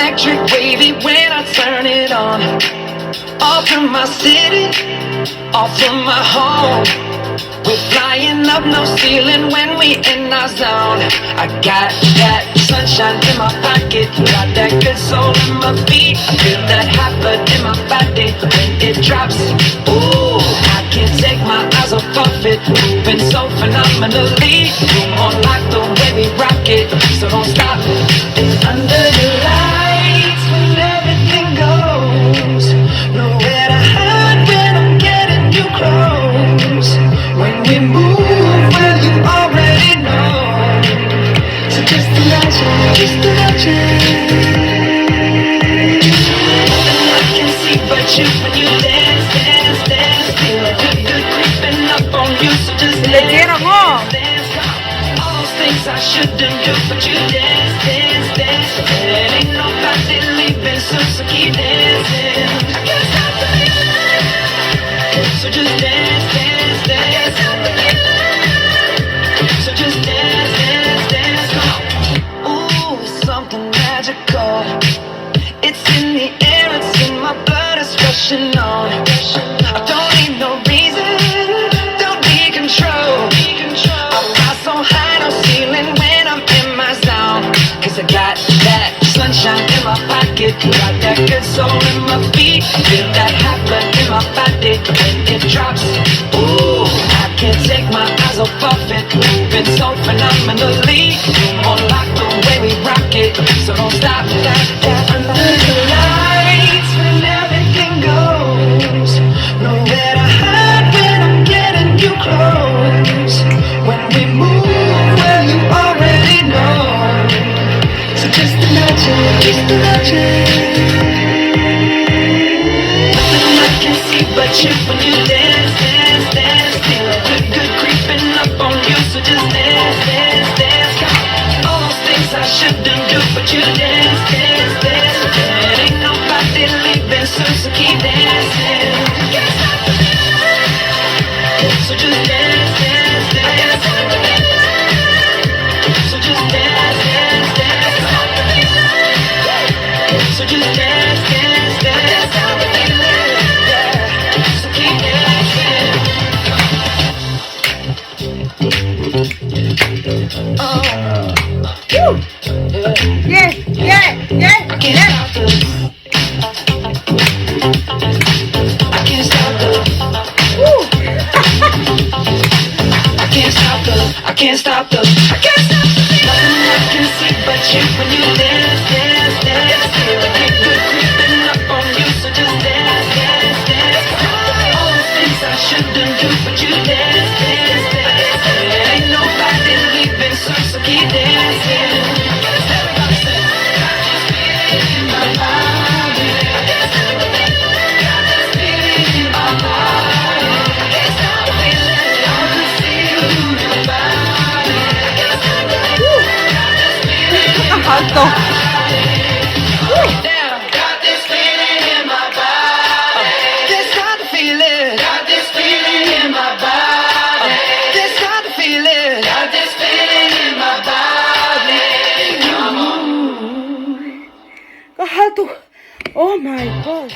electric wavy when I turn it on. Off from my city, off from my home. We're flying up, no ceiling when we in our zone. I got that sunshine in my pocket, got that good soul in my feet. I feel that hot blood in my body when it drops. Ooh, I can't take my eyes off of it, moving so phenomenally. You're more like the way we rock it, so don't stop. And under the lights when everything goes, nowhere to hide when I'm getting you close. When we move, well, you already know. So just imagine, just imagine. Nothing I can see but you when you dance, dance, dance. Feel a good, good creeping up on you. So just dance, dance, dance. All those things I shouldn't do, but you dance, dance, dance. And ain't nobody leaving soon, so keep dancing. I can't stop the feeling. So just dance, dance, dance. So just dance, dance, dance. Ooh, something magical. It's in the air, it's in my blood, it's rushing on. I don't need no reason, don't need control. I fly so high, no ceiling when I'm in my zone. Cause I got that sunshine in my pocket, got that good soul in my feet. Feel that hot blood in my body when it drops. Ooh, I can't take my eyes off of it, moving so phenomenally. You're more like the way we rock it, so don't stop. Under the lights when everything goes, nowhere to hide when I'm getting you close. When we move, well, you already know. So just imagine, just imagine. Nothing I can see but you when you dance, dance, dance. Feel a good, good creeping up on you. So just dance, dance, dance. All those things I shouldn't do, but you dance, dance, dance. And ain't nobody leaving soon, so keep dancing. Can't stop the feeling. So just dance, dance, dance. So just dance, dance, dance. So just dance, dance, dance. So keep dancing. Yeah, yeah, yeah, I can't stop the. I can't stop the. I can't stop the. I can't stop the. I can't stop the. Nothing I can see but you when you dance, dance, dance. Feel a good, good creeping up on you, so just dance, dance, dance. All the things I shouldn't do, but you dance, dance, dance. Ain't nobody leaving soon, so keep dancing. Everybody say, got this feeling in my body. I can't stop the feeling. Got this feeling in my body. I can't stop the feeling. I can see you in my body. I can't stop the feeling. Got this feeling in my alto. Down. Got this feeling in my body. Can't stop the feeling. Got this feeling in my body. Can't stop the feeling. Got this feeling in my body. Come on. Kahato. Oh my God.